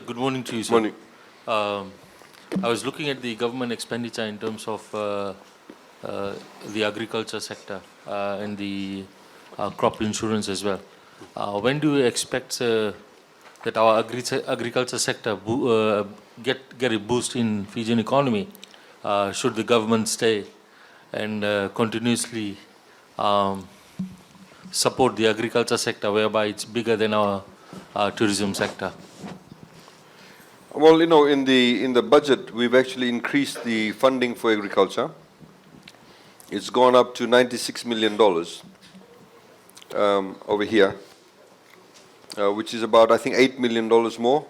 Good morning to you, sir. Morning. I was looking at the government expenditure in terms of the agriculture sector and the crop insurance as well. When do you expect that our agriculture sector get a boost in Fijian economy? Should the government stay and continuously support the agriculture sector, whereby it's bigger than our tourism sector? Well, in the budget, we've actually increased the funding for agriculture. It's gone up to $96 million over here, which is about, I think, $8 million more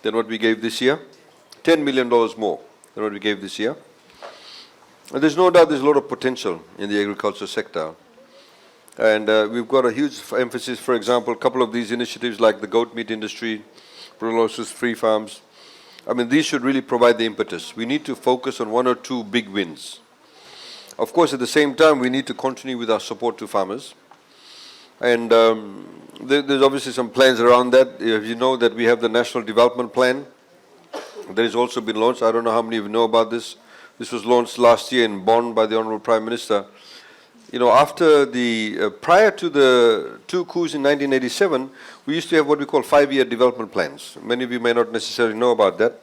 than what we gave this year. $10 million more than what we gave this year. And there's no doubt there's a lot of potential in the agriculture sector. And we've got a huge emphasis, for example, a couple of these initiatives like the goat meat industry, brucellosis free farms. I mean, these should really provide the impetus. We need to focus on one or two big wins. Of course, at the same time, we need to continue with our support to farmers. And there's obviously some plans around that. You know that we have the National Development Plan. That has also been launched. I don't know how many of you know about this. This was launched last year in Bonn by the Honorable Prime Minister. After prior to the two coups in 1987, we used to have what we call 5-year development plans. Many of you may not necessarily know about that.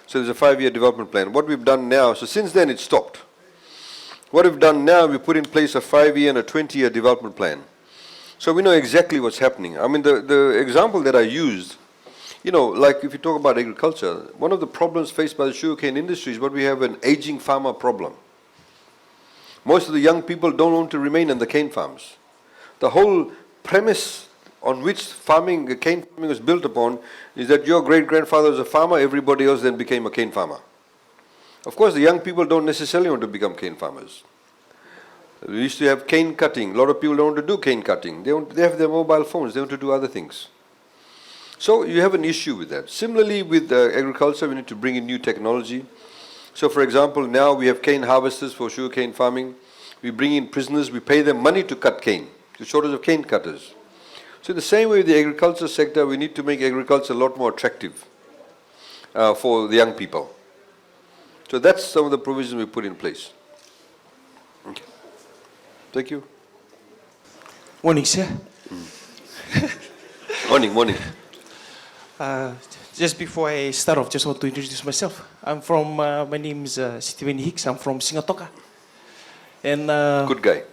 So there's a 5-year development plan. What we've done now, so since then it stopped. What we've done now, we put in place a 5-year and a 20-year development plan. So we know exactly what's happening. I mean, the example that I used, like if you talk about agriculture, one of the problems faced by the sugarcane industry is what we have an aging farmer problem. Most of the young people don't want to remain in the cane farms. The whole premise on which cane farming was built upon is that your great-grandfather was a farmer, everybody else then became a cane farmer. Of course, the young people don't necessarily want to become cane farmers. We used to have cane cutting. A lot of people don't want to do cane cutting. They have their mobile phones. They want to do other things. So you have an issue with that. Similarly, with agriculture, we need to bring in new technology. So, for example, now we have cane harvesters for sugarcane farming. We bring in prisoners. We pay them money to cut cane. There's a shortage of cane cutters. So, in the same way with the agriculture sector, we need to make agriculture a lot more attractive for the young people. So, that's some of the provisions we put in place. Okay. Thank you. Morning, sir. Morning. Just before I start off, just want to introduce myself. My name is Steven Hicks. I'm from Singatoka. And good guy.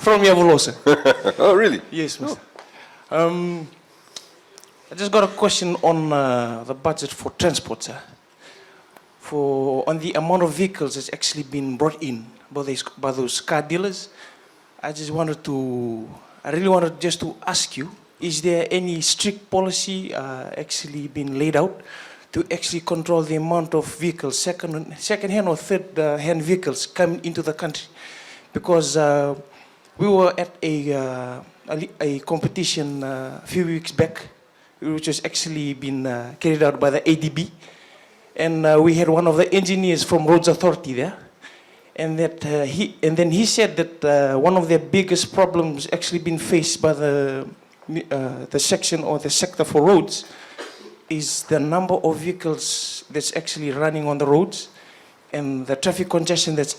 From Yavolosa. Oh, really? Yes, Mr. I just got a question on the budget for transport, sir. On the amount of vehicles that's actually been brought in by those car dealers. I really wanted just to ask you, is there any strict policy actually been laid out to actually control the amount of vehicles, second-hand or third-hand vehicles coming into the country? Because we were at a competition a few weeks back, which was actually been carried out by the ADB, and we had one of the engineers from Roads Authority there, and then he said that one of their biggest problems actually been faced by the section or the sector for roads is the number of vehicles that's actually running on the roads and the traffic congestion that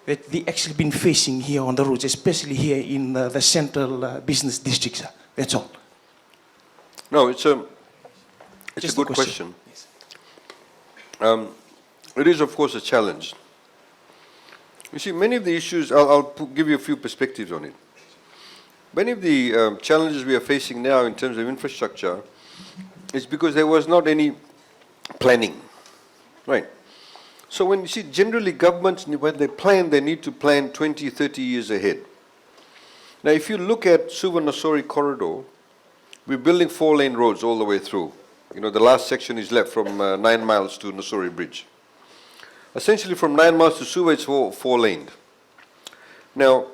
they actually been facing here on the roads, especially here in the central business districts. That's all. No, it's a good question. Yes. It is, of course, a challenge. You see, many of the issues, I'll give you a few perspectives on it. Many of the challenges we are facing now in terms of infrastructure is because there was not any planning, right? So when you see generally governments, when they plan, they need to plan 20, 30 years ahead. Now if you look at Suvarnasori corridor, we're building 4-lane roads all the way through. The last section is left from 9 miles to Nasori Bridge. Essentially from 9 miles to Suva, it's 4-laned. Now,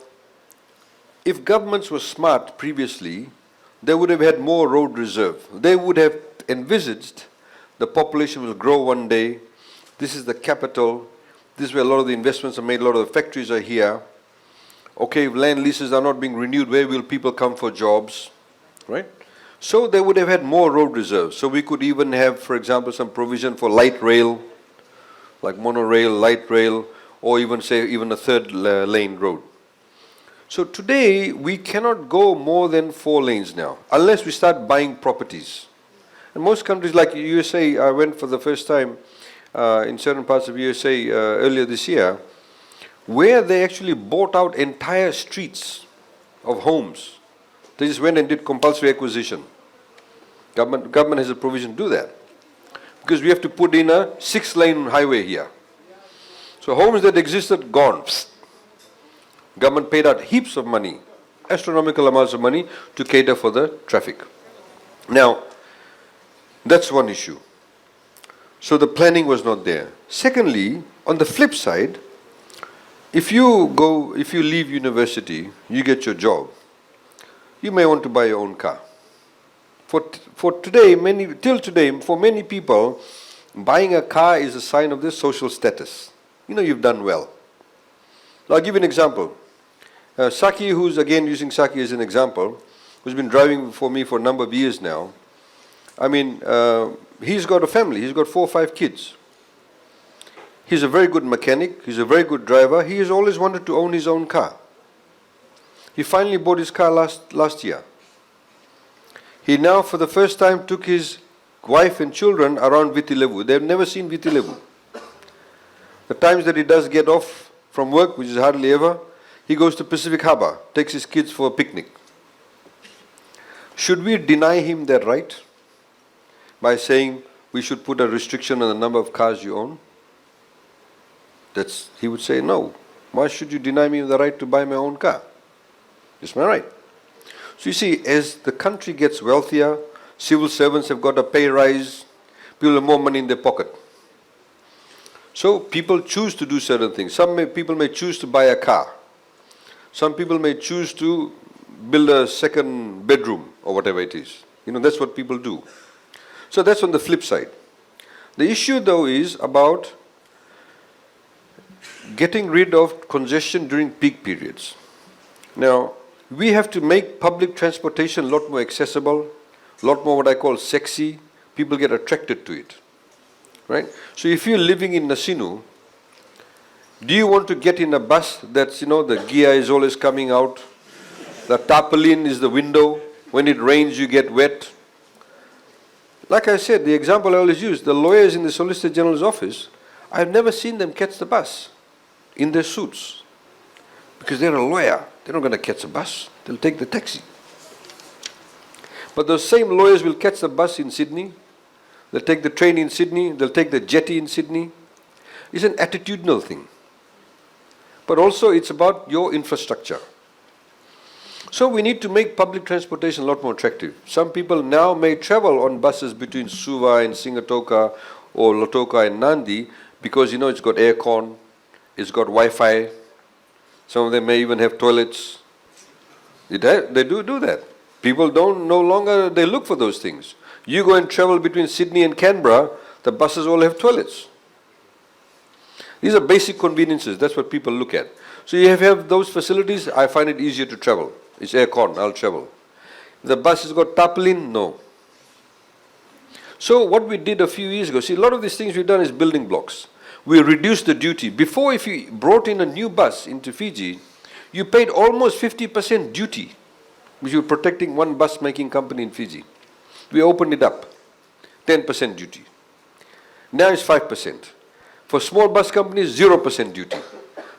if governments were smart previously, they would have had more road reserve. They would have envisaged the population will grow one day. This is the capital. This is where a lot of the investments are made. A lot of the factories are here. Okay, if land leases are not being renewed, where will people come for jobs? Right? So they would have had more road reserves. So we could even have, for example, some provision for light rail, like monorail, light rail, or even say even a third lane road. So today we cannot go more than 4 lanes now, unless we start buying properties. And most countries like USA, I went for the first time in certain parts of USA earlier this year, where they actually bought out entire streets of homes. They just went and did compulsory acquisition. Government has a provision to do that. Because we have to put in a 6-lane highway here. So homes that existed, gone. Government paid out heaps of money, astronomical amounts of money to cater for the traffic. Now, that's one issue. So the planning was not there. Secondly, on the flip side, if you leave university, you get your job, you may want to buy your own car. For today, till today, for many people, buying a car is a sign of their social status. You know, you've done well. I'll give you an example. Saki, who's again using Saki as an example, who's been driving for me for a number of years now. I mean, he's got a family. He's got 4 or 5 kids. He's a very good mechanic. He's a very good driver. He has always wanted to own his own car. He finally bought his car last year. He now, for the first time, took his wife and children around Vitilevu. They've never seen Vitilevu. The times that he does get off from work, which is hardly ever, he goes to Pacific Harbour, takes his kids for a picnic. Should we deny him that right by saying we should put a restriction on the number of cars you own? He would say, no. Why should you deny me the right to buy my own car? It's my right. So you see, as the country gets wealthier, civil servants have got a pay rise, people have more money in their pocket. So people choose to do certain things. People may choose to buy a car. Some people may choose to build a second bedroom or whatever it is. You know, that's what people do. So that's on the flip side. The issue though is about getting rid of congestion during peak periods. Now, we have to make public transportation a lot more accessible, a lot more what I call sexy. People get attracted to it, right? So if you're living in Nasinu, do you want to get in a bus that's, you know, the gear is always coming out, the tarpaulin is the window, when it rains you get wet? Like I said, the example I always use, the lawyers in the Solicitor General's office, I've never seen them catch the bus in their suits. Because they're a lawyer, they're not going to catch a bus, they'll take the taxi. But those same lawyers will catch the bus in Sydney, they'll take the train in Sydney, they'll take the jetty in Sydney. It's an attitudinal thing. But also it's about your infrastructure. So we need to make public transportation a lot more attractive. Some people now may travel on buses between Suva and Singatoka or Lautoka and Nandi because, you know, it's got aircon, it's got Wi-Fi. Some of them may even have toilets. They do that. People no longer look for those things. You go and travel between Sydney and Canberra, the buses all have toilets. These are basic conveniences. That's what people look at. So you have those facilities, I find it easier to travel. It's aircon, I'll travel. If the bus has got tarpaulin, no. So what we did a few years ago, see, a lot of these things we've done is building blocks. We reduced the duty. Before, if you brought in a new bus into Fiji, you paid almost 50% duty, which you were protecting one bus making company in Fiji. We opened it up, 10% duty. Now it's 5%. For small bus companies, 0% duty.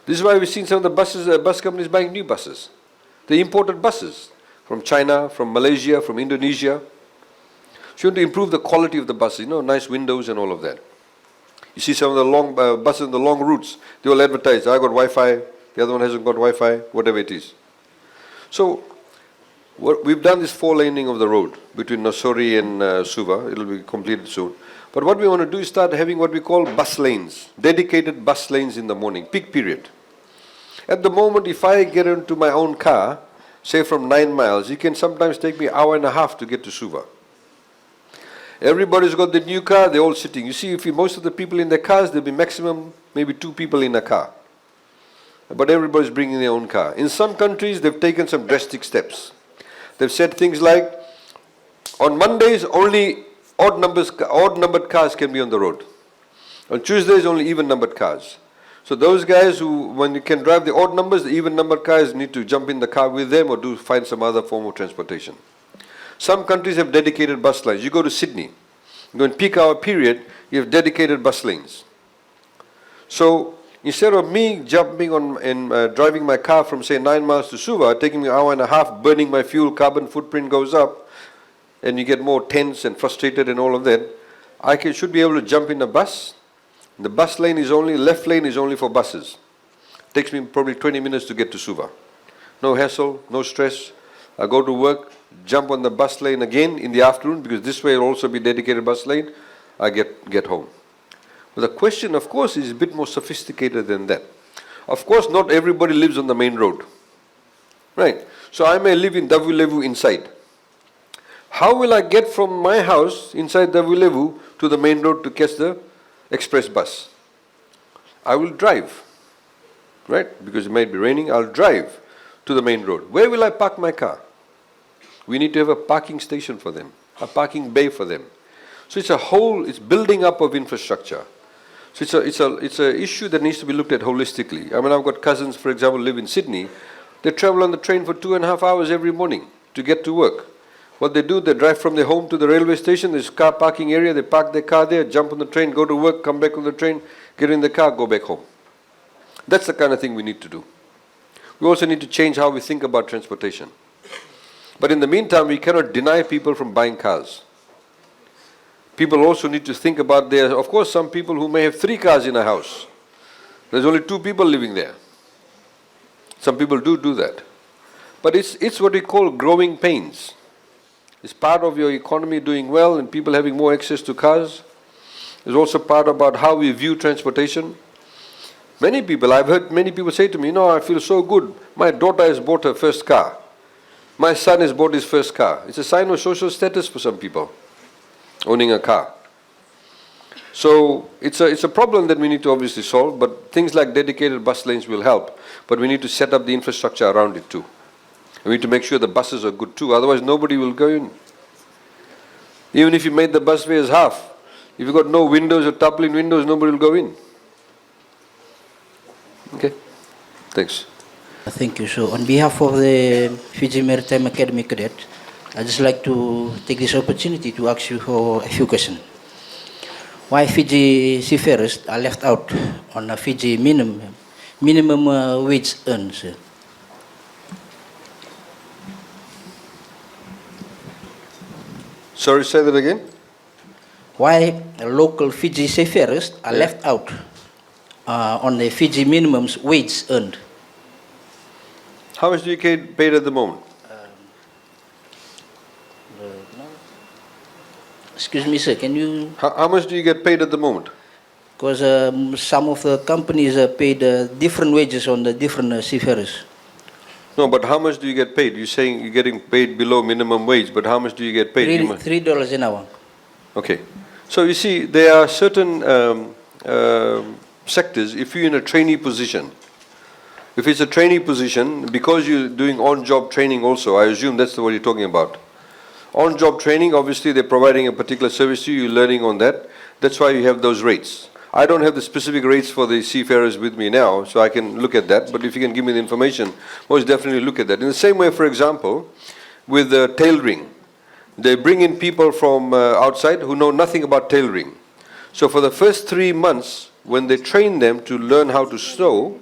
This is why we've seen some of the bus companies buying new buses. They imported buses from China, from Malaysia, from Indonesia. So you want to improve the quality of the buses, you know, nice windows and all of that. You see some of the long buses on the long routes, they all advertise, I got Wi-Fi, the other one hasn't got Wi-Fi, whatever it is. So we've done this 4-laning of the road between Nosori and Suva. It'll be completed soon. But what we want to do is start having what we call bus lanes, dedicated bus lanes in the morning, peak period. At the moment, if I get into my own car, say from 9 miles, it can sometimes take me an hour and a half to get to Suva. Everybody's got the new car, they're all sitting. You see, if most of the people in their cars, there'll be maximum maybe 2 people in a car. But everybody's bringing their own car. In some countries, they've taken some drastic steps. They've said things like, On Mondays, only odd-numbered cars can be on the road. On Tuesdays, only even-numbered cars. So those guys who, when you can drive the odd numbers, the even-numbered cars need to jump in the car with them or find some other form of transportation. Some countries have dedicated bus lines. You go to Sydney, you go in peak hour period, you have dedicated bus lanes. So instead of me jumping on and driving my car from say 9 miles to Suva, taking me an hour and a half, burning my fuel, carbon footprint goes up, and you get more tense and frustrated and all of that, should be able to jump in a bus. The bus lane is only, left lane is only for buses. Takes me probably 20 minutes to get to Suva. No hassle, no stress. I go to work, jump on the bus lane again in the afternoon, because this way will also be dedicated bus lane. I get home. But the question, of course, is a bit more sophisticated than that. Of course, not everybody lives on the main road. Right? So I may live in Davulevu inside. How will I get from my house inside Davulevu to the main road to catch the express bus? I will drive. Right? Because it might be raining, I'll drive to the main road. Where will I park my car? We need to have a parking station for them, a parking bay for them. So it's building up of infrastructure. So it's a issue that needs to be looked at holistically. I mean, I've got cousins, for example, live in Sydney. They travel on the train for 2.5 hours every morning to get to work. What they do, they drive from their home to the railway station. There's a car parking area. They park their car there, jump on the train, go to work, come back on the train, get in the car, go back home. That's the kind of thing we need to do. We also need to change how we think about transportation. But in the meantime, we cannot deny people from buying cars. People also need to think about of course, some people who may have 3 cars in a house. There's only 2 people living there. Some people do that. But it's what we call growing pains. It's part of your economy doing well and people having more access to cars. It's also part about how we view transportation. I've heard many people say to me, I feel so good. My daughter has bought her first car. My son has bought his first car. It's a sign of social status for some people, owning a car. So it's a problem that we need to obviously solve, but things like dedicated bus lanes will help. But we need to set up the infrastructure around it too. We need to make sure the buses are good too, otherwise nobody will go in. Even if you made the busway as half, if you've got no windows or tarpaulin windows, nobody will go in. Okay, thanks. Thank you. So on behalf of the Fiji Maritime Academy Cadet, I'd just like to take this opportunity to ask you for a few questions. Why Fiji seafarers are left out on a Fiji minimum wage earned, sir? Sorry, say that again? Why local Fiji seafarers are left out on the Fiji minimum wage earned? How much do you get paid at the moment? Excuse me, sir, can you? How much do you get paid at the moment? Because some of the companies paid different wages on the different seafarers. No, but how much do you get paid? You're saying you're getting paid below minimum wage, but how much do you get paid? $3 an hour. Okay. So you see, there are certain sectors, if you're in a trainee position, if it's a trainee position, because you're doing on-job training also, I assume that's what you're talking about. On-job training, obviously they're providing a particular service to you, you're learning on that. That's why you have those rates. I don't have the specific rates for the seafarers with me now, so I can look at that, but if you can give me the information, most definitely look at that. In the same way, for example, with tailoring, they bring in people from outside who know nothing about tailoring. So for the first 3 months, when they train them to learn how to sew,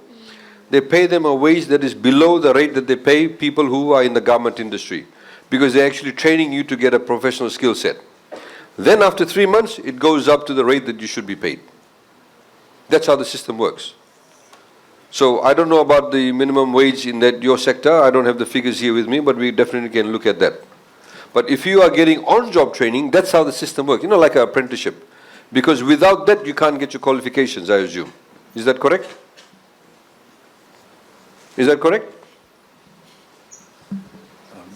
they pay them a wage that is below the rate that they pay people who are in the garment industry, because they're actually training you to get a professional skill set. Then after 3 months, it goes up to the rate that you should be paid. That's how the system works. So I don't know about the minimum wage in your sector. I don't have the figures here with me, but we definitely can look at that. But if you are getting on-job training, that's how the system works. Like an apprenticeship. Because without that, you can't get your qualifications, I assume. Is that correct? Is that correct?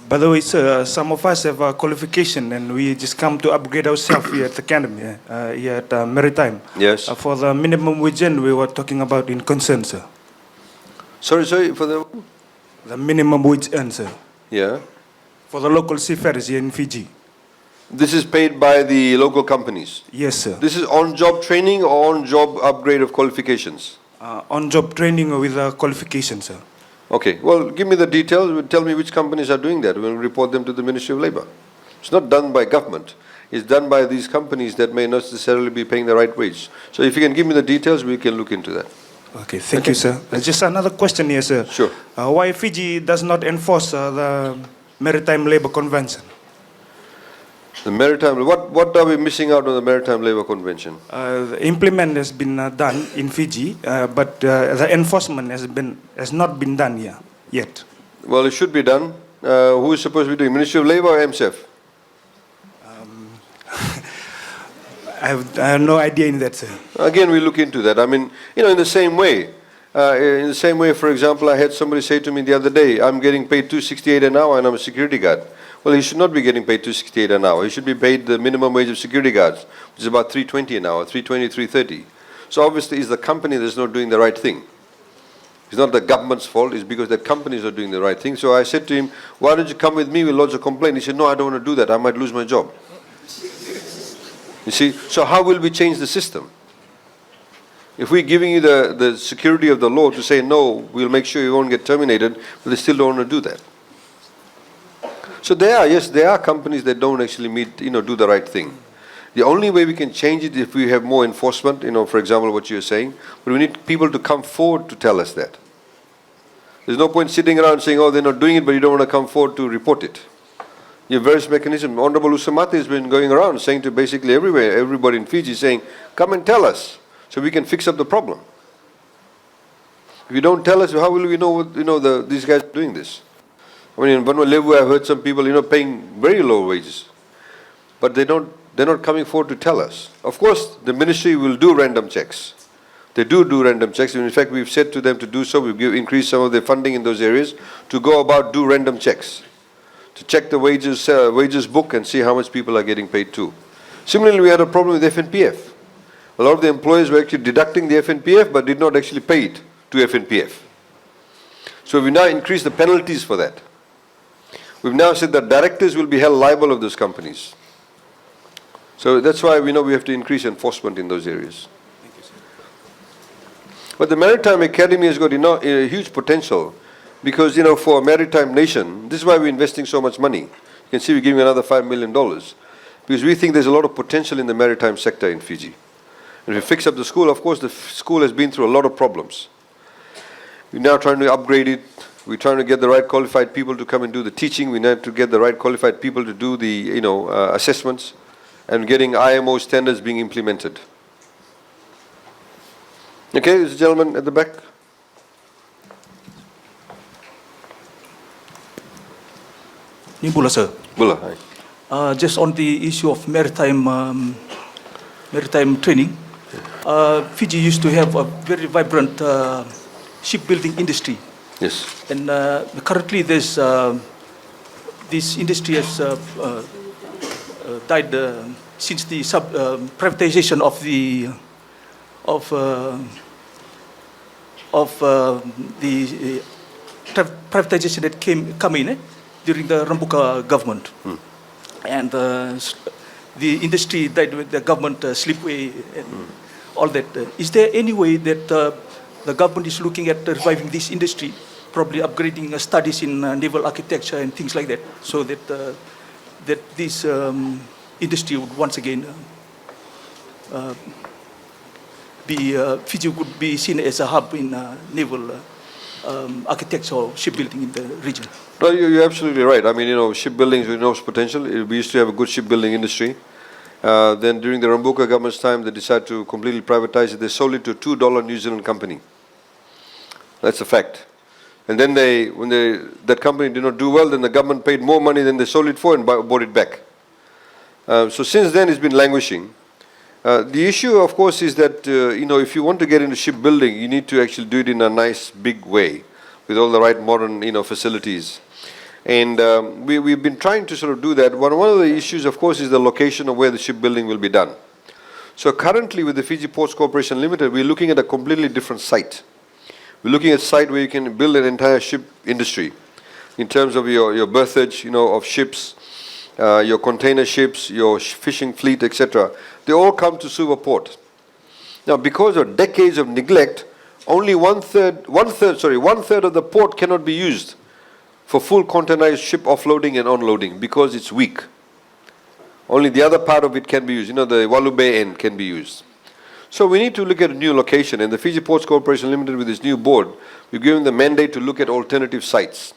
By the way, sir, some of us have a qualification and we just come to upgrade ourselves here at the academy, here at Maritime. Yes. For the minimum wage we were talking about in concern, sir. Sorry, for the minimum wage earned, sir. Yeah. For the local seafarers here in Fiji. This is paid by the local companies. Yes, sir. This is on-job training or on-job upgrade of qualifications? On-job training with qualifications, sir. Okay, well, give me the details. Tell me which companies are doing that. We'll report them to the Ministry of Labour. It's not done by government. It's done by these companies that may not necessarily be paying the right wage. So if you can give me the details, we can look into that. Okay, thank you, sir. Just another question here, sir. Sure. Why Fiji does not enforce the Maritime Labour Convention? The Maritime, what are we missing out on the Maritime Labour Convention? The implement has been done in Fiji, but the enforcement has not been done here yet. Well, it should be done. Who is supposed to be doing? Ministry of Labour or MSF? I have no idea in that, sir. Again, we look into that. I mean, you know, in the same way, for example, I had somebody say to me the other day, I'm getting paid $268 an hour and I'm a security guard. Well, he should not be getting paid $268 an hour. He should be paid the minimum wage of security guards, which is about $320 an hour, $320, $330. So obviously, it's the company that's not doing the right thing. It's not the government's fault, it's because the companies are doing the right thing. So I said to him, why don't you come with me, we'll lodge a complaint. He said, no, I don't want to do that, I might lose my job. You see, so how will we change the system? If we're giving you the security of the law to say, no, we'll make sure you won't get terminated, but they still don't want to do that. So there are companies that don't actually do the right thing. The only way we can change it is if we have more enforcement, for example, what you're saying, but we need people to come forward to tell us that. There's no point sitting around saying, oh, they're not doing it, but you don't want to come forward to report it. You have various mechanisms. Honorable Usamate has been going around saying to basically everybody in Fiji, saying, come and tell us so we can fix up the problem. If you don't tell us, how will we know these guys are doing this? I mean, in Vanuatu, I've heard some people, paying very low wages, but they're not coming forward to tell us. Of course, the ministry will do random checks. They do random checks. In fact, we've said to them to do so. We've increased some of their funding in those areas to go about do random checks, to check the wages book and see how much people are getting paid too. Similarly, we had a problem with FNPF. A lot of the employers were actually deducting the FNPF but did not actually pay it to FNPF. So we now increased the penalties for that. We've now said that directors will be held liable of those companies. So that's why we know we have to increase enforcement in those areas. Thank you, sir. But the Maritime Academy has got a huge potential because, for a maritime nation, this is why we're investing so much money. You can see we're giving another $5 million because we think there's a lot of potential in the maritime sector in Fiji. And if we fix up the school, of course, the school has been through a lot of problems. We're now trying to upgrade it. We're trying to get the right qualified people to come and do the teaching. We need to get the right qualified people to do the, assessments and getting IMO standards being implemented. Okay, this gentleman at the back. Nimbula, sir. Bula, hi. Just on the issue of maritime training, Fiji used to have a very vibrant shipbuilding industry. Yes. And currently there's, this industry has died since the privatization of the privatization that come in during the Rambuka government. And the industry died with the government slipway and all that. Is there any way that the government is looking at reviving this industry, probably upgrading studies in naval architecture and things like that, so that that this industry would once again Fiji would be seen as a hub in naval architecture or shipbuilding in the region? No, you're absolutely right. I mean, shipbuilding is enormous potential. We used to have a good shipbuilding industry. Then during the Rambuka government's time, they decided to completely privatize it. They sold it to a $2 New Zealand company. That's a fact. And then that company did not do well, then the government paid more money than they sold it for and bought it back. So since then, it's been languishing. The issue, of course, is that, if you want to get into shipbuilding, you need to actually do it in a nice, big way with all the right modern, facilities. And we've been trying to sort of do that. One of the issues, of course, is the location of where the shipbuilding will be done. So currently, with the Fiji Ports Corporation Limited, we're looking at a completely different site. We're looking at a site where you can build an entire ship industry in terms of your berthage, of ships, your container ships, your fishing fleet, etc., they all come to Suva port. Now, because of decades of neglect, only one third of the port cannot be used for full containerized ship offloading and unloading because it's weak. Only the other part of it can be used. You know, the Walube end can be used. So we need to look at a new location, and the Fiji Ports Corporation Limited, with this new board, we've given the mandate to look at alternative sites.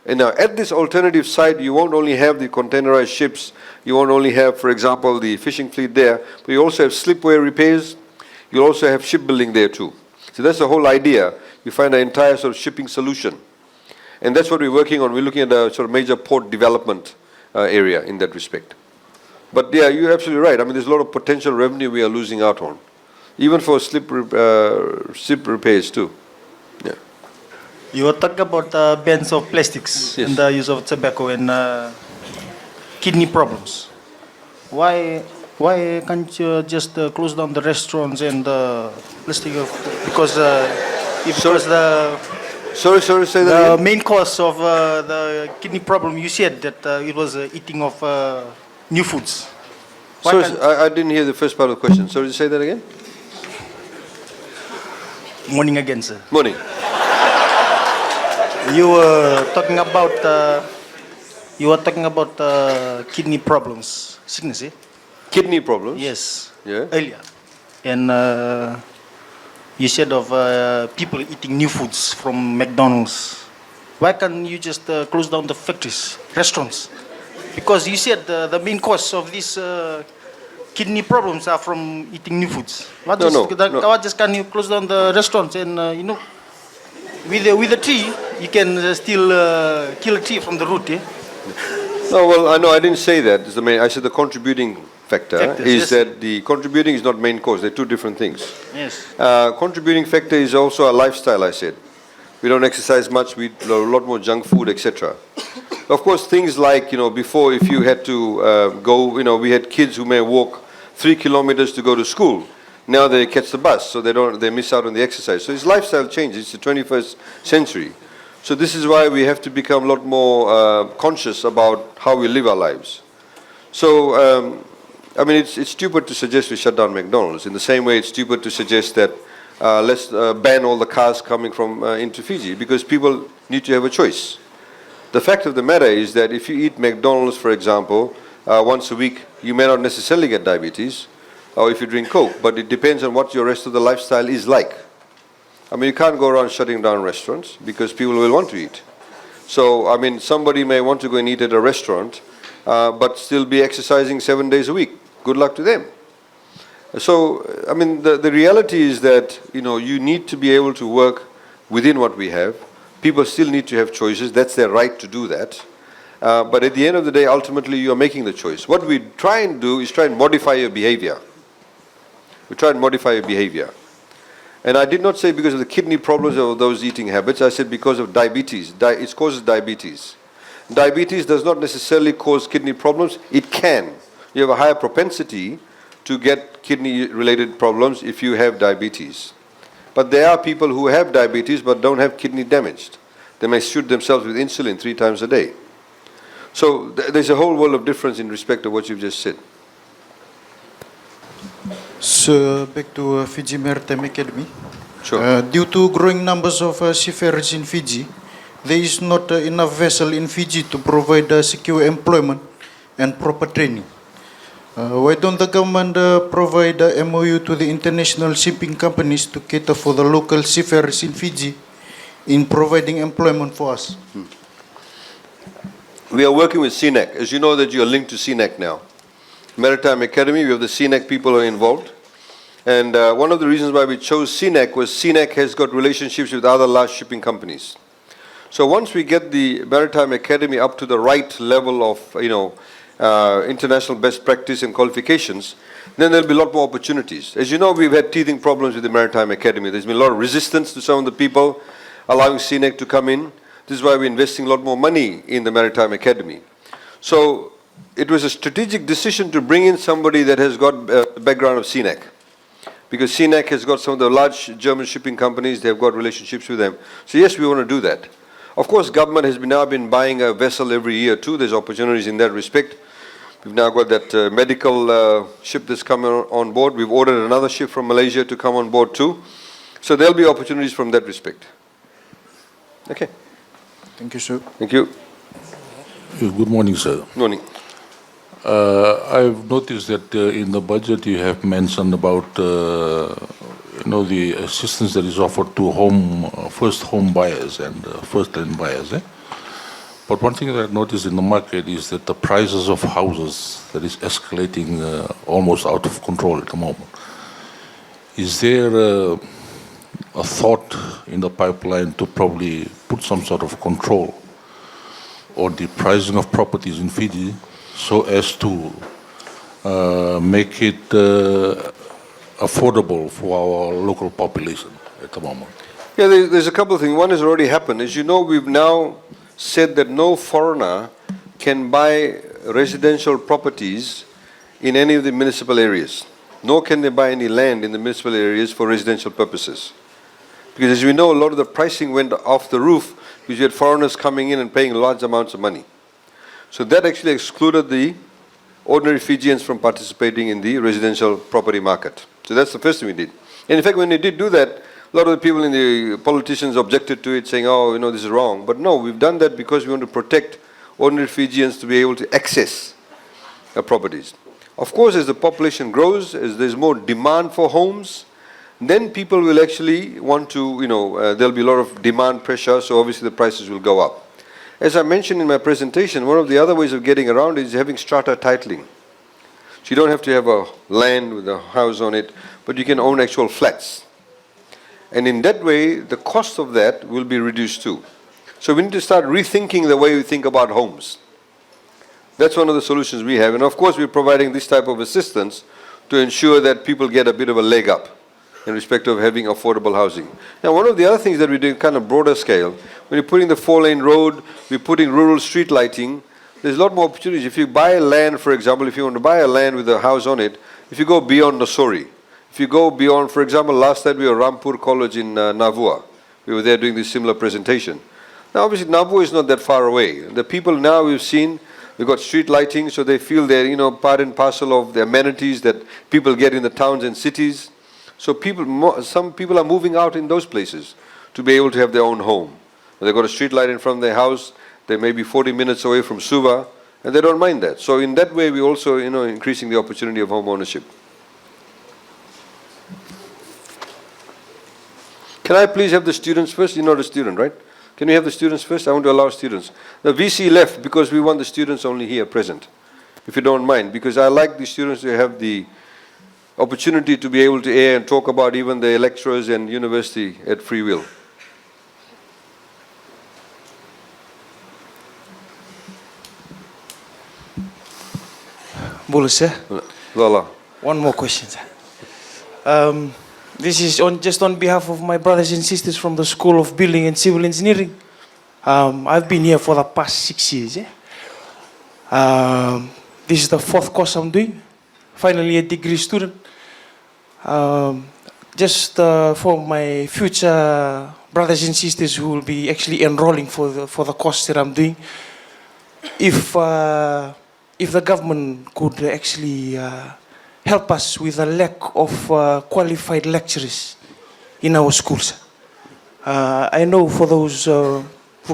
And now at this alternative site, you won't only have the containerized ships, you won't only have, for example, the fishing fleet there, but you also have slipway repairs, you also have shipbuilding there too. So that's the whole idea. You find an entire sort of shipping solution. And that's what we're working on. We're looking at a sort of major port development area in that respect. But yeah, you're absolutely right. I mean, there's a lot of potential revenue we are losing out on, even for ship repairs too. Yeah. You were talking about bans of plastics Yes. and the use of tobacco and kidney problems. Why can't you just close down the restaurants and plastic because the Sorry, say that the again? main cause of the kidney problem, you said that it was eating of new foods. Why Sorry, can't- I didn't hear the first part of the question. Sorry, say that again? Morning again, sir. Morning. You were talking about kidney problems, sickness, eh? Kidney problems? Yes. Yeah. Earlier. And you said of people eating new foods from McDonald's. Why can't you just close down the factories, restaurants? Because you said the main cause of these kidney problems are from eating new foods. Why just can you close down the restaurants and with a tree you can still kill a tree from the root, eh? No, well, I didn't say that. It's the main, I said the contributing factor Factors, is yes. that the contributing is not main cause. They're two different things. Yes. Contributing factor is also a lifestyle, I said. We don't exercise much, we eat a lot more junk food, etc. Of course, things like, before if you had to go, we had kids who may walk 3 kilometers to go to school. Now they catch the bus, so they miss out on the exercise. So it's lifestyle change. It's the 21st century. So this is why we have to become a lot more conscious about how we live our lives. So, it's stupid to suggest we shut down McDonald's. In the same way, it's stupid to suggest that let's ban all the cars coming from into Fiji, because people need to have a choice. The fact of the matter is that if you eat McDonald's, for example, once a week, you may not necessarily get diabetes, or if you drink Coke, but it depends on what your rest of the lifestyle is like. You can't go around shutting down restaurants because people will want to eat. So, somebody may want to go and eat at a restaurant, but still be exercising 7 days a week. Good luck to them. So, the reality is that, you need to be able to work within what we have. People still need to have choices. That's their right to do that. But at the end of the day, ultimately, you are making the choice. What we try and do is try and modify your behavior. We try and modify your behavior. And I did not say because of the kidney problems or those eating habits. I said because of diabetes. It causes diabetes. Diabetes does not necessarily cause kidney problems. It can. You have a higher propensity to get kidney-related problems if you have diabetes. But there are people who have diabetes but don't have kidney damaged. They may shoot themselves with insulin 3 times a day. So there's a whole world of difference in respect of what you've just said. So back to Fiji Maritime Academy. Sure. Due to growing numbers of seafarers in Fiji, there is not enough vessel in Fiji to provide secure employment and proper training. Why don't the government provide a MOU to the international shipping companies to cater for the local seafarers in Fiji in providing employment for us? We are working with CNEC. As you know that you are linked to CNEC now. Maritime Academy, we have the CNEC people who are involved. And one of the reasons why we chose CNEC was CNEC has got relationships with other large shipping companies. So once we get the Maritime Academy up to the right level of, international best practice and qualifications, then there'll be a lot more opportunities. As you know, we've had teething problems with the Maritime Academy. There's been a lot of resistance to some of the people allowing CNEC to come in. This is why we're investing a lot more money in the Maritime Academy. So it was a strategic decision to bring in somebody that has got a background of CNEC. Because CNEC has got some of the large German shipping companies, they've got relationships with them. So yes, we want to do that. Of course, government has now been buying a vessel every year too. There's opportunities in that respect. We've now got that medical ship that's coming on board. We've ordered another ship from Malaysia to come on board too. So there'll be opportunities from that respect. Okay. Thank you, sir. Thank you. Good morning, sir. Morning. I've noticed that in the budget you have mentioned about the assistance that is offered to first home buyers and first-time buyers. But one thing that I've noticed in the market is that the prices of houses that is escalating almost out of control at the moment. Is there a thought in the pipeline to probably put some sort of control on the pricing of properties in Fiji so as to make it affordable for our local population at the moment? Yeah, there's a couple of things. One has already happened. As you know, we've now said that no foreigner can buy residential properties in any of the municipal areas, nor can they buy any land in the municipal areas for residential purposes. Because as we know, a lot of the pricing went off the roof because you had foreigners coming in and paying large amounts of money. So that actually excluded the ordinary Fijians from participating in the residential property market. So that's the first thing we did. And in fact, when we did do that, a lot of the people in the politicians objected to it, saying, oh, this is wrong. But no, we've done that because we want to protect ordinary Fijians to be able to access properties. Of course, as the population grows, as there's more demand for homes, then people will actually want to, there'll be a lot of demand pressure, so obviously the prices will go up. As I mentioned in my presentation, one of the other ways of getting around is having strata titling. So you don't have to have a land with a house on it, but you can own actual flats. And in that way, the cost of that will be reduced too. So we need to start rethinking the way we think about homes. That's one of the solutions we have. And of course, we're providing this type of assistance to ensure that people get a bit of a leg up in respect of having affordable housing. Now, one of the other things that we do kind of broader scale, when you're putting the 4-lane road, we're putting rural street lighting, there's a lot more opportunities. If you buy land, for example, if you want to buy a land with a house on it, if you go beyond Nosori, if you go beyond, for example, last night we were at Rampur College in Navua. We were there doing this similar presentation. Now, obviously, Navua is not that far away. The people now we've seen, we've got street lighting, so they feel they're, part and parcel of the amenities that people get in the towns and cities. So some people are moving out in those places to be able to have their own home. They've got a street light in front of their house. They may be 40 minutes away from Suva, and they don't mind that. So in that way, we also, increasing the opportunity of home ownership. Can I please have the students first? You're not a student, right? Can we have the students first? I want to allow students. The VC left because we want the students only here present, if you don't mind, because I like the students to have the opportunity to be able to air and talk about even the lecturers and university at free will. Bolo, sir. Lala. One more question, sir. This is just on behalf of my brothers and sisters from the School of Building and Civil Engineering. I've been here for the past 6 years. This is the 4th course I'm doing. Finally, a degree student. Just for my future brothers and sisters who will be actually enrolling for the course that I'm doing, if the government could actually help us with a lack of qualified lecturers in our schools. I know for those who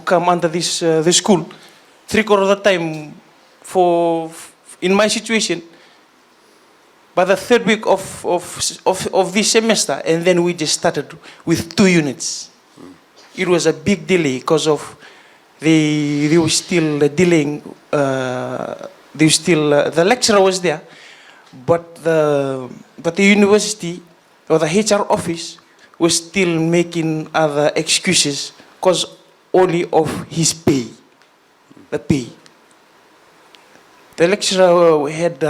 come under this school, 3/4 of the time, in my situation, by the 3rd week of this semester, and then we just started with 2 units. It was a big delay because of they were still delaying. The lecturer was there, but the university or the HR office was still making other excuses because only of his pay, the pay. The lecturer had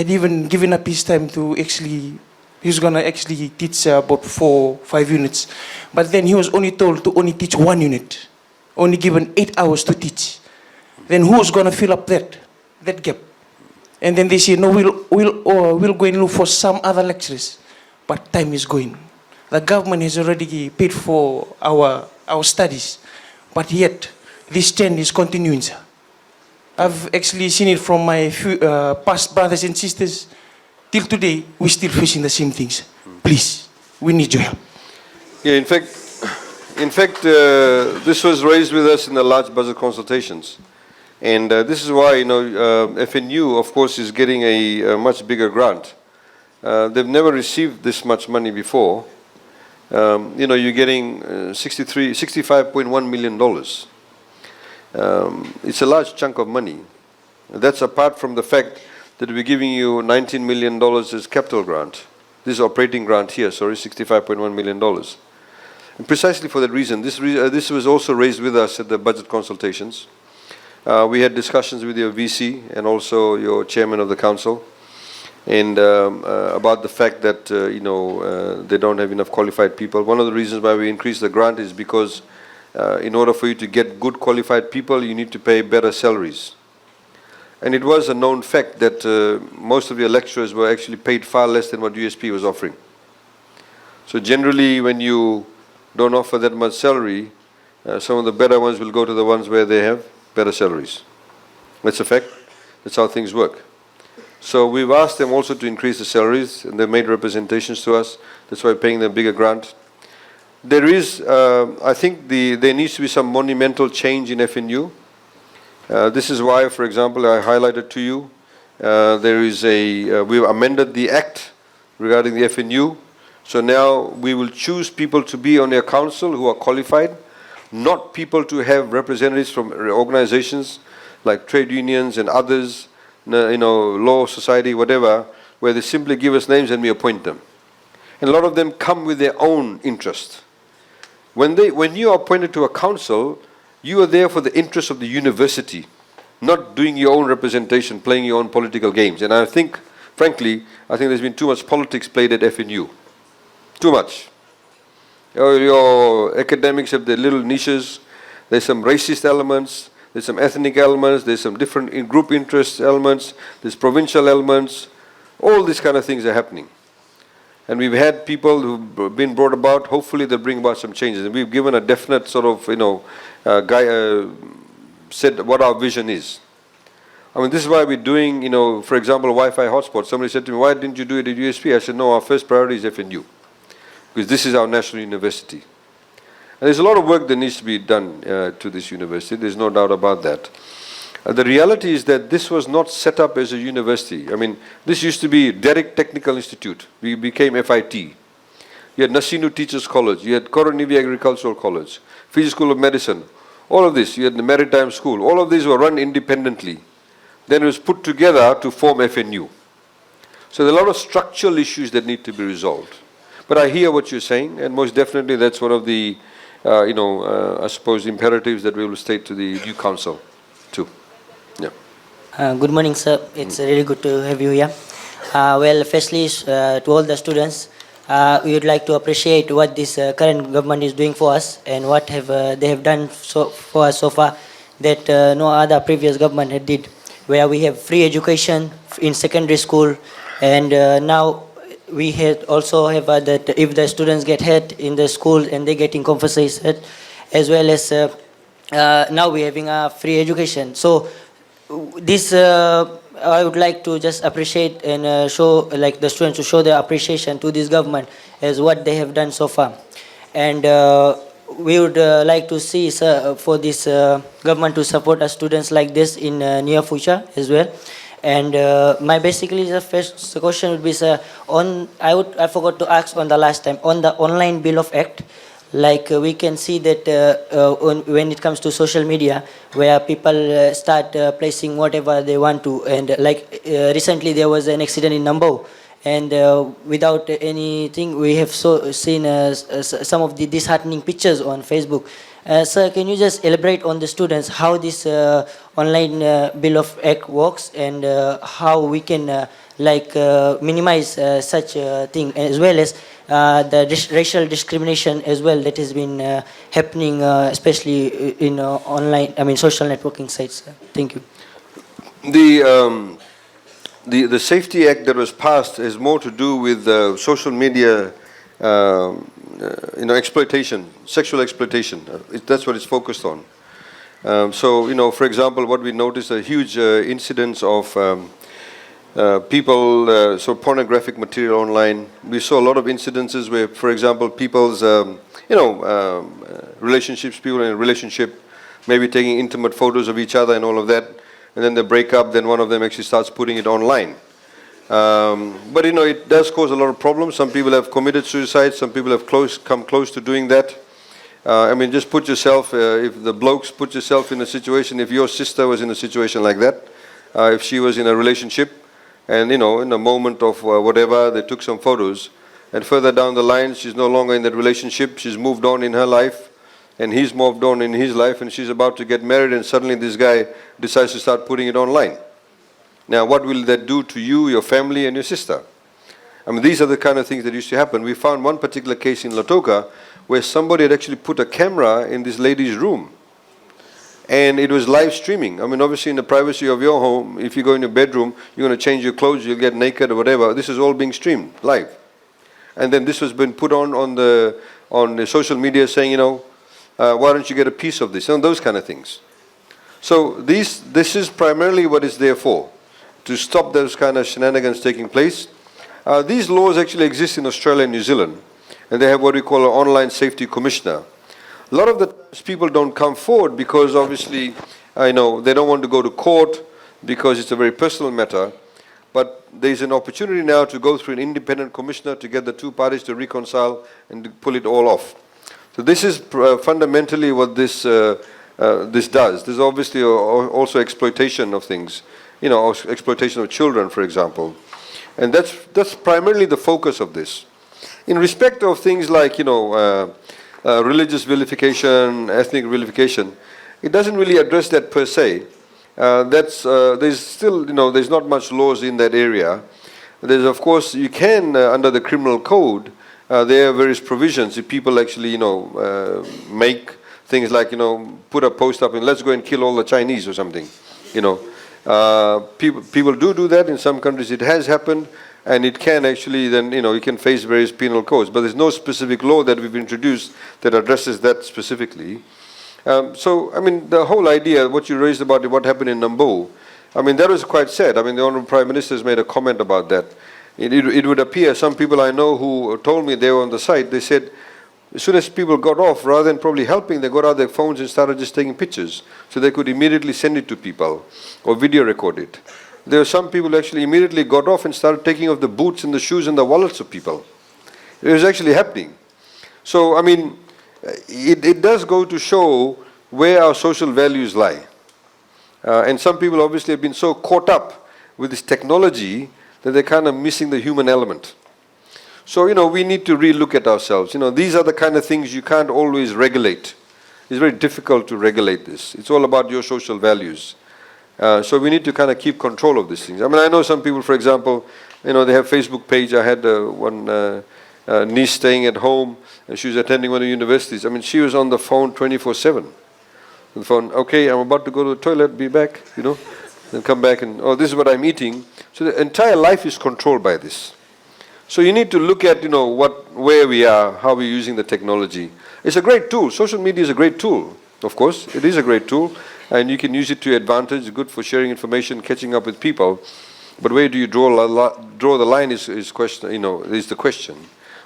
even given up his time to he was going to actually teach about 4, 5 units. But then he was only told to only teach 1 unit, only given 8 hours to teach. Then who was going to fill up that gap? And then they say, no, we'll go and look for some other lecturers. But time is going. The government has already paid for our studies. But yet, this trend is continuing, sir. I've actually seen it from my past brothers and sisters. Till today, we're still facing the same things. Please, we need your help. Yeah, in fact, this was raised with us in the large budget consultations. And this is why, FNU, of course, is getting a much bigger grant. They've never received this much money before. You're getting $65.1 million. It's a large chunk of money. That's apart from the fact that we're giving you $19 million as capital grant. This is operating grant here, sorry, $65.1 million. And precisely for that reason, this was also raised with us at the budget consultations. We had discussions with your VC and also your chairman of the council, and about the fact that they don't have enough qualified people. One of the reasons why we increased the grant is because in order for you to get good qualified people, you need to pay better salaries. And it was a known fact that most of your lecturers were actually paid far less than what USP was offering. So generally, when you don't offer that much salary, some of the better ones will go to the ones where they have better salaries. That's a fact. That's how things work. So we've asked them also to increase the salaries, and they made representations to us. That's why we're paying them a bigger grant. There is, I think, there needs to be some monumental change in FNU. This is why, for example, I highlighted to you, we've amended the act regarding the FNU. So now we will choose people to be on their council who are qualified, not people to have representatives from organizations like trade unions and others, law society, whatever, where they simply give us names and we appoint them. And a lot of them come with their own interest. When you are appointed to a council, you are there for the interest of the university, not doing your own representation, playing your own political games. And I think, frankly, there's been too much politics played at FNU. Too much. Your academics have their little niches. There's some racist elements. There's some ethnic elements. There's some different group interest elements. There's provincial elements. All these kind of things are happening. And we've had people who've been brought about. Hopefully they'll bring about some changes. And we've given a definite sort of, said what our vision is. This is why we're doing, for example, Wi-Fi hotspots. Somebody said to me, why didn't you do it at USP? I said, no, our first priority is FNU. Because this is our national university. And there's a lot of work that needs to be done to this university. There's no doubt about that. The reality is that this was not set up as a university. This used to be Derrick Technical Institute. We became FIT. You had Nasinu Teachers College. You had Koronivi Agricultural College. Fiji School of Medicine. All of this. You had the Maritime School. All of these were run independently. Then it was put together to form FNU. So there are a lot of structural issues that need to be resolved. But I hear what you're saying, and most definitely that's one of the, I suppose, imperatives that we will state to the new council, too. Yeah. Good morning, sir. It's really good to have you here. Well, firstly, to all the students, we would like to appreciate what this current government is doing for us and what they have done for us so far that no other previous government had did, where we have free education in secondary school, and now we also have that if the students get hurt in the school and they getting compensated, as well as now we're having a free education. So this I would like to just appreciate and show, like the students, to show their appreciation to this government as what they have done so far. And we would like to see, sir, for this government to support us students like this in near future as well. And my basically the first question would be, sir, I forgot to ask on the last time on the online bill of act. Like we can see that when it comes to social media, where people start placing whatever they want to, and like recently there was an accident in Nambo, and without anything, we have seen some of the disheartening pictures on Facebook. Sir, can you just elaborate on the students how this online bill of act works, and how we can minimize such a thing, as well as the racial discrimination as well that has been happening, especially in online, social networking sites. Thank you. The Safety Act that was passed has more to do with social media, exploitation, sexual exploitation. That's what it's focused on. So, for example, what we noticed a huge incidence of people, so pornographic material online. We saw a lot of incidences where, for example, people's, relationships, people in a relationship, maybe taking intimate photos of each other and all of that, and then they break up, then one of them actually starts putting it online. But it does cause a lot of problems. Some people have committed suicide, some people have come close to doing that. Just put yourself, if the blokes put yourself in a situation, if your sister was in a situation like that, if she was in a relationship, and in a moment of whatever, they took some photos, and further down the line, she's no longer in that relationship, she's moved on in her life, and he's moved on in his life, and she's about to get married, and suddenly this guy decides to start putting it online. Now, what will that do to you, your family, and your sister? These are the kind of things that used to happen. We found one particular case in Lautoka where somebody had actually put a camera in this lady's room. And it was live streaming. Obviously in the privacy of your home, if you go in your bedroom, you're going to change your clothes, you'll get naked or whatever. This is all being streamed live. And then this has been put on the social media saying, why don't you get a piece of this? And those kind of things. So this is primarily what it's there for, to stop those kind of shenanigans taking place. These laws actually exist in Australia and New Zealand, and they have what we call an online safety commissioner. A lot of the times people don't come forward because obviously, they don't want to go to court because it's a very personal matter, but there's an opportunity now to go through an independent commissioner to get the two parties to reconcile and to pull it all off. So this is fundamentally what this does. There's obviously also exploitation of things, exploitation of children, for example. And that's primarily the focus of this. In respect of things like, religious vilification, ethnic vilification, it doesn't really address that per se. There's still, there's not much laws in that area. There's, of course, you can, under the criminal code, there are various provisions. If people actually, make things like, put a post up and let's go and kill all the Chinese or something, People do that. In some countries it has happened, and it can actually then, you can face various penal codes. But there's no specific law that we've introduced that addresses that specifically. The whole idea, what you raised about what happened in Nambu, that was quite sad. The Honourable Prime Minister has made a comment about that. It would appear, some people I know who told me they were on the site, they said, as soon as people got off, rather than probably helping, they got out their phones and started just taking pictures. So they could immediately send it to people or video record it. There were some people who actually immediately got off and started taking off the boots and the shoes and the wallets of people. It was actually happening. So, it does go to show where our social values lie. And some people obviously have been so caught up with this technology that they're kind of missing the human element. So, we need to re-look at ourselves. These are the kind of things you can't always regulate. It's very difficult to regulate this. It's all about your social values. So we need to kind of keep control of these things. I know some people, for example, they have Facebook page. I had one niece staying at home, and she was attending one of the universities. She was on the phone 24/7. The phone, okay, I'm about to go to the toilet, be back, then come back and, this is what I'm eating. So the entire life is controlled by this. So you need to look at, where we are, how we're using the technology. It's a great tool. Social media is a great tool, of course. It is a great tool, and you can use it to your advantage. It's good for sharing information, catching up with people. But where do you draw the line is the question.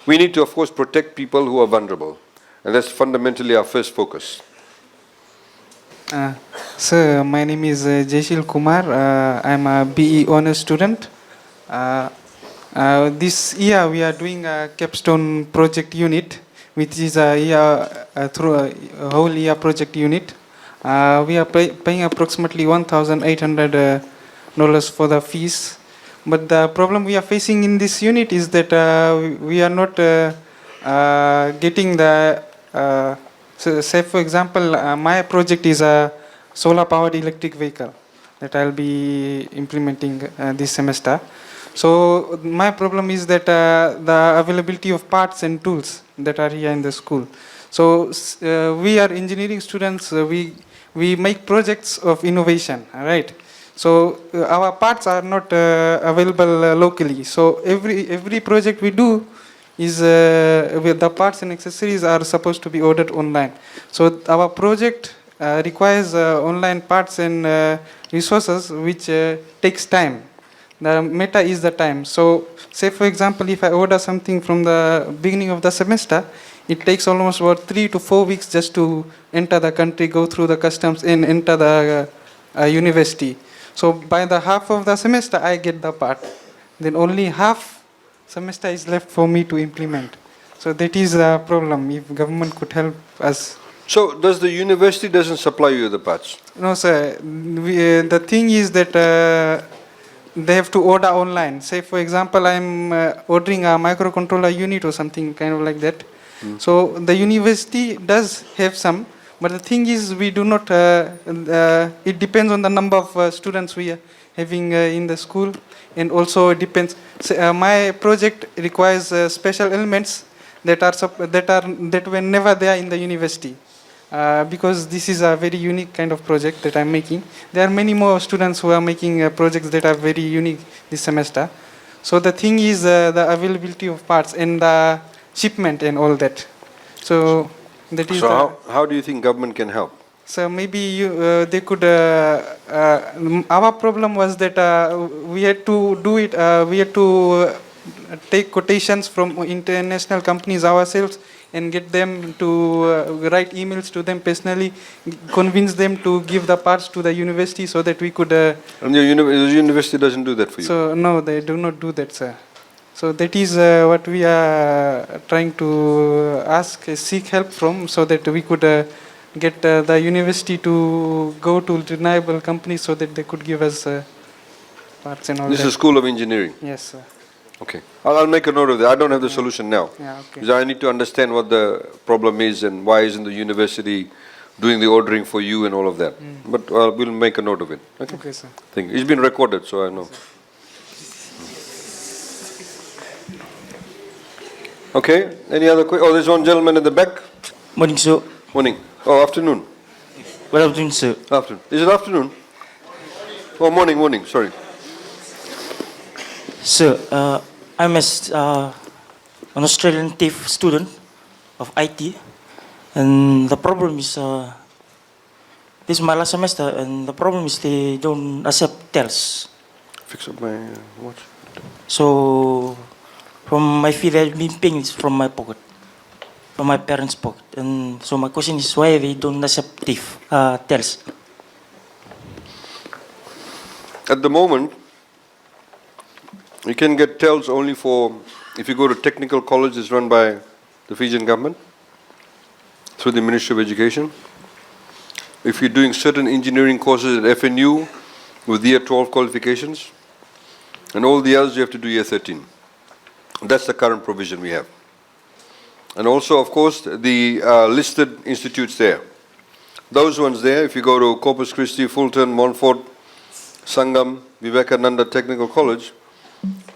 We need to, of course, protect people who are vulnerable. And that's fundamentally our first focus. Sir, my name is Jaishil Kumar. I'm a BE honors student. This year we are doing a capstone project unit, which is through a whole year project unit. We are paying approximately $1,800 for the fees. But the problem we are facing in this unit is that we are not getting the, so say for example, my project is a solar powered electric vehicle that I'll be implementing this semester. So my problem is that the availability of parts and tools that are here in the school. So we are engineering students, we make projects of innovation, right? So our parts are not available locally. So every project we do is with the parts and accessories are supposed to be ordered online. So our project requires online parts and resources which takes time. The meta is the time. So say for example, if I order something from the beginning of the semester, it takes almost about 3 to 4 weeks just to enter the country, go through the customs and enter the university. So by the half of the semester, I get the part. Then only half semester is left for me to implement. So that is a problem. If government could help us. So does the university doesn't supply you the parts? No, sir. The thing is that they have to order online. Say, for example, I'm ordering a microcontroller unit or something kind of like that. So the university does have some, but the thing is we do not, it depends on the number of students we are having in the school, and also it depends. My project requires special elements that were never there in the university. Because this is a very unique kind of project that I'm making. There are many more students who are making projects that are very unique this semester. So the thing is the availability of parts and the shipment and all that. So that is. So how do you think government can help? So maybe they could. Our problem was that we had to do it. We had to take quotations from international companies ourselves and get them to write emails to them personally, convince them to give the parts to the university so that we could. And the university doesn't do that for you? So no, they do not do that, sir. So that is what we are trying to seek help from, so that we could get the university to go to reliable companies so that they could give us parts and all This that. is School of Engineering? Yes, sir. Okay. I'll make a note of that. I don't have the solution now. Yeah, okay. Because I need to understand what the problem is and why isn't the university doing the ordering for you and all of that. But we'll make a note of it. Okay, Okay, sir. Thank you. It's been recorded, so I know. Okay. Any other questions? Oh, there's one gentleman in the back. Morning, sir. Morning. Oh, afternoon. Good afternoon, sir. Afternoon. Is it afternoon? Oh, morning. Sorry. Sir, I'm an Australian TAFE student of IT, and the problem is this is my last semester, and the problem is they don't accept TELS. Fix up my watch. So from my fee, I've been paying this from my pocket, from my parents' pocket, and so my question is why they don't accept TELS. At the moment, you can get TELS only for, if you go to technical colleges run by the Fijian government, through the Ministry of Education. If you're doing certain engineering courses at FNU with year 12 qualifications, and all the others you have to do year 13. That's the current provision we have. And also, of course, the listed institutes there. Those ones there, if you go to Corpus Christi, Fulton, Montfort, Sangam, Vivekananda Technical College,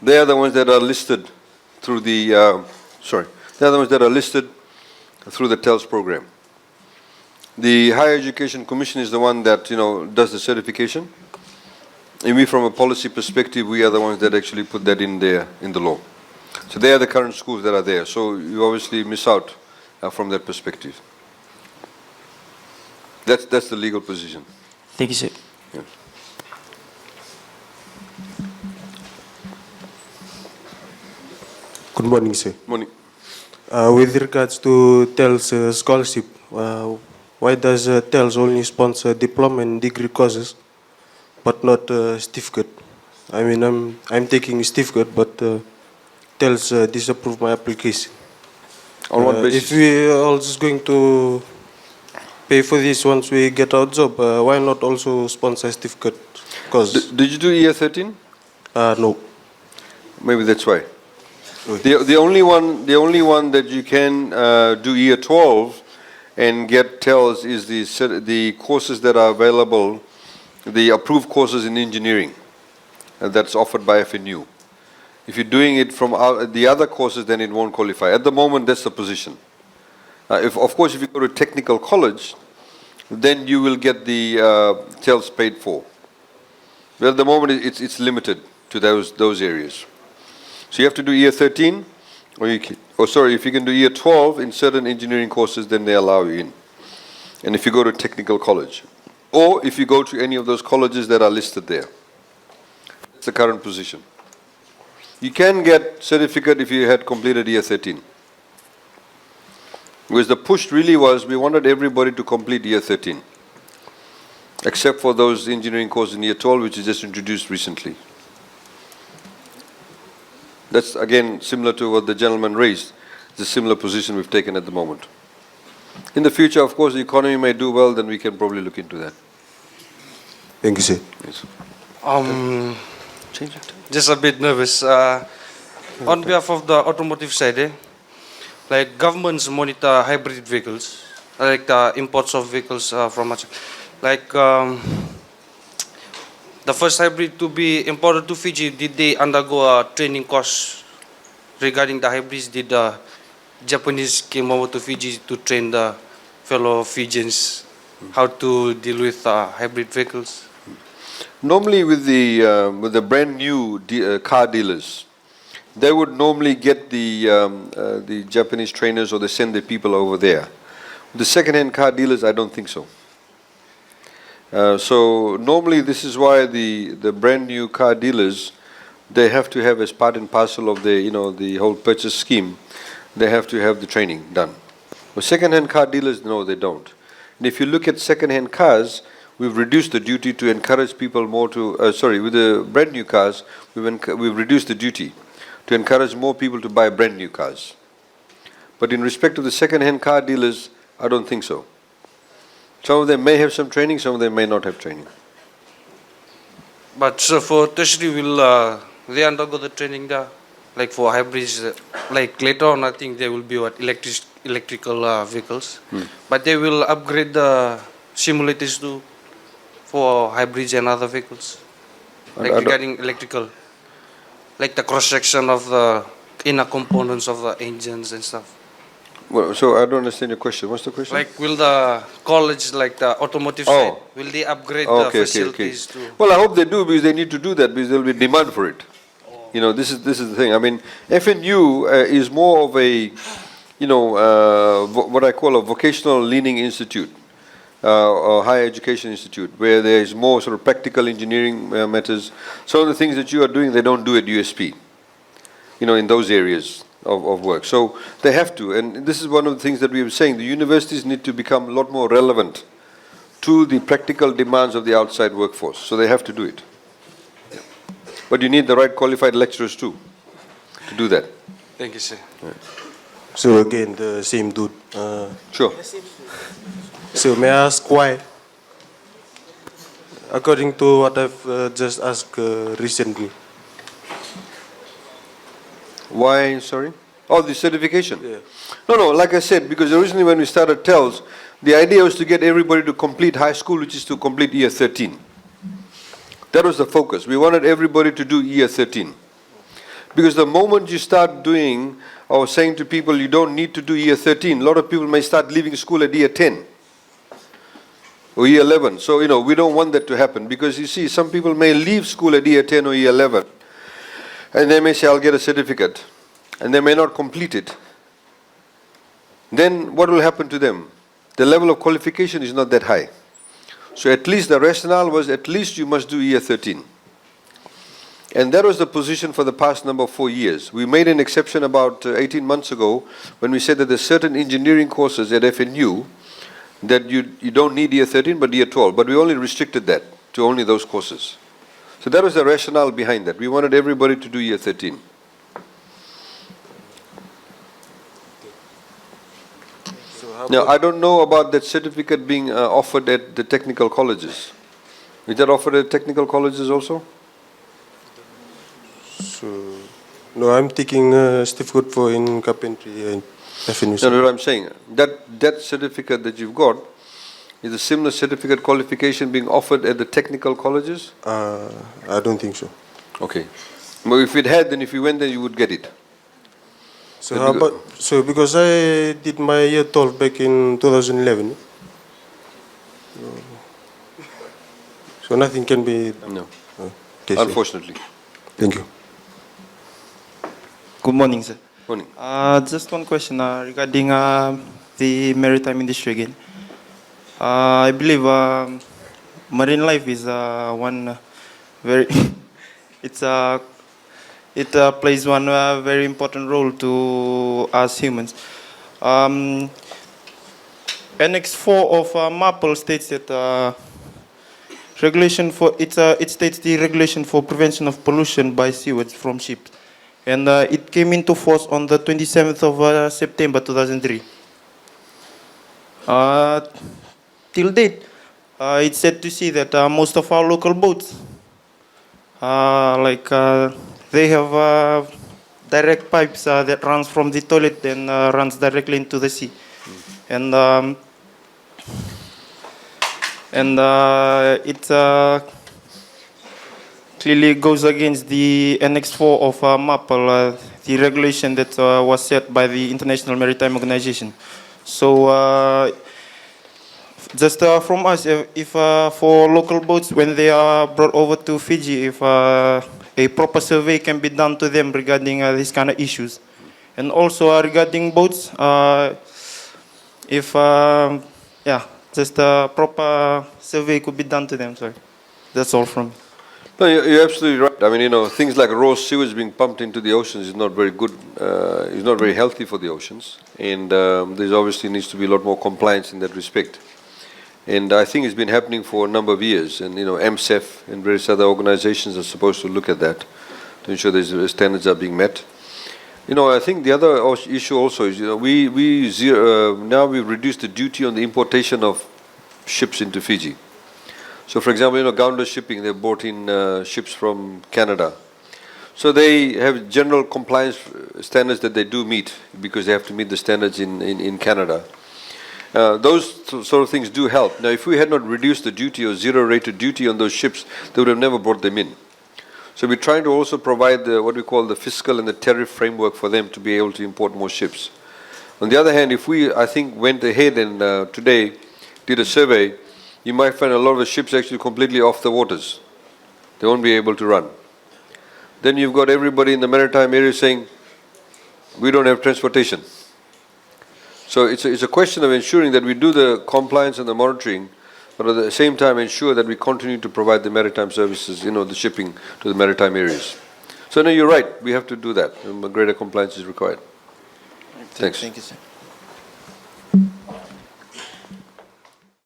they are the ones that are listed through the, they are the ones that are listed through the TELS program. The Higher Education Commission is the one that, does the certification. And we, from a policy perspective, we are the ones that actually put that in there, in the law. So they are the current schools that are there. So you obviously miss out from that perspective. That's the legal position. Thank you, sir. Yes. Good morning, sir. Morning. With regards to TELS scholarship, why does TELS only sponsor diploma and degree courses, but not certificate? I mean, I'm taking certificate, but TELS disapprove my application. On what basis? If we are all just going to pay for this once we get our job, why not also sponsor certificate course? Did you do year 13? No. Maybe that's why. The only one that you can do year 12 and get TELS is the courses that are available, the approved courses in engineering that's offered by FNU. If you're doing it from the other courses, then it won't qualify. At the moment, that's the position. Of course, if you go to technical college, then you will get the TELS paid for. But at the moment, it's limited to those areas. So you have to do year 13, if you can do year 12 in certain engineering courses, then they allow you in. and if you go to technical college, or if you go to any of those colleges that are listed there. That's the current position. You can get certificate if you had completed year 13. Because the push really was, we wanted everybody to complete year 13, except for those engineering courses in year 12, which is just introduced recently. That's again similar to what the gentleman raised. It's a similar position we've taken at the moment. In the future, of course, the economy may do well, then we can probably look into that. Thank you, sir. Yes. Change it. Just a bit nervous. On behalf of the automotive side, like governments monitor hybrid vehicles, like the imports of vehicles from us. Like the first hybrid to be imported to Fiji, did they undergo a training course regarding the hybrids? Did the Japanese came over to Fiji to train the fellow Fijians how to deal with hybrid vehicles? Normally with the brand new car dealers, they would normally get the Japanese trainers, or they send the people over there. The second-hand car dealers, I don't think so. So normally this is why the brand new car dealers, they have to have, as part and parcel of the whole purchase scheme, they have to have the training done. But second-hand car dealers, no, they don't. And if you look at second-hand cars, we've reduced the duty to encourage people more to, with the brand new cars, we've reduced the duty to encourage more people to buy brand new cars. But in respect to the second-hand car dealers, I don't think so. Some of them may have some training, some of them may not have training. But so for tertiary, will they undergo the training there? Like for hybrids, like later on, I think they will be electrical vehicles. But they will upgrade the simulators too for hybrids and other vehicles. Like regarding electrical, like the cross section of the inner components of the engines and stuff. Well, so I don't understand your question. What's the question? Like, will the college, like the automotive side, will they upgrade the facilities too? Well, I hope they do, because they need to do that, because there will be demand for it. You know, this is the thing. I mean, FNU is more of a, what I call a vocational leaning institute, or higher education institute, where there is more sort of practical engineering matters. Some of the things that you are doing, they don't do at USP, in those areas of work. So they have to, and this is one of the things that we were saying, the universities need to become a lot more relevant to the practical demands of the outside workforce. So they have to do it. But you need the right qualified lecturers too, to do that. Thank you, sir. Yeah. So again, the same dude. Sure. So may I ask why? According to what I've just asked recently. Why, sorry? Oh, the certification? Yeah. No, like I said, because originally when we started TELS, the idea was to get everybody to complete high school, which is to complete year 13. That was the focus. We wanted everybody to do year 13. Because the moment you start doing, or saying to people, you don't need to do year 13, a lot of people may start leaving school at year 10. Or year 11. So, we don't want that to happen, because you see, some people may leave school at year 10 or year 11. And they may say, I'll get a certificate. And they may not complete it. Then what will happen to them? The level of qualification is not that high. So at least the rationale was, at least you must do year 13. And that was the position for the past 4 years. We made an exception about 18 months ago when we said that there's certain engineering courses at FNU that you don't need year 13 but year 12. But we only restricted that to only those courses. So that was the rationale behind that. We wanted everybody to do year 13. Now, I don't know about that certificate being offered at the technical colleges. Is that offered at technical colleges also? So, no, I'm taking certificate for in carpentry and FNU. No, what I'm saying, that certificate that you've got, is a similar certificate qualification being offered at the technical colleges? I don't think so. Okay. Well, if it had, then if you went there, you would get it. So how about, because I did my year 12 back in 2011. So nothing can be done. No. Okay, unfortunately. Thank you. Good morning, sir. Morning. Just one question regarding the maritime industry again. I believe marine life is one very it plays one very important role to us humans. Annex 4 of MAPL states that regulation for it states the regulation for prevention of pollution by sewage from ships, and it came into force on the 27th of September 2003. Till date, it's sad to see that most of our local boats, they have direct pipes that runs from the toilet and runs directly into the sea, and it clearly goes against the Annex 4 of MAPL, the regulation that was set by the International Maritime Organization. So just from us, if for local boats, when they are brought over to Fiji, if a proper survey can be done to them regarding these kind of issues. And also regarding boats, if, just a proper survey could be done to them, sorry. That's all from me. No, you're absolutely right. I mean, things like raw sewage being pumped into the oceans is not very good, is not very healthy for the oceans. And there's obviously needs to be a lot more compliance in that respect. And I think it's been happening for a number of years. And, MSEF and various other organizations are supposed to look at that to ensure the standards are being met. I think the other issue also is, now we've reduced the duty on the importation of ships into Fiji. So, for example, Gounder Shipping, they brought in ships from Canada. So they have general compliance standards that they do meet because they have to meet the standards in Canada. Those sort of things do help. Now, if we had not reduced the duty or zero-rated duty on those ships, they would have never brought them in. So we're trying to also provide what we call the fiscal and the tariff framework for them to be able to import more ships. On the other hand, if we, I think, went ahead and today did a survey, you might find a lot of the ships actually completely off the waters. They won't be able to run. Then you've got everybody in the maritime area saying, we don't have transportation. So it's a question of ensuring that we do the compliance and the monitoring, but at the same time ensure that we continue to provide the maritime services, the shipping to the maritime areas. So no, you're right, we have to do that. Greater compliance is required. Thanks. Thank you, sir.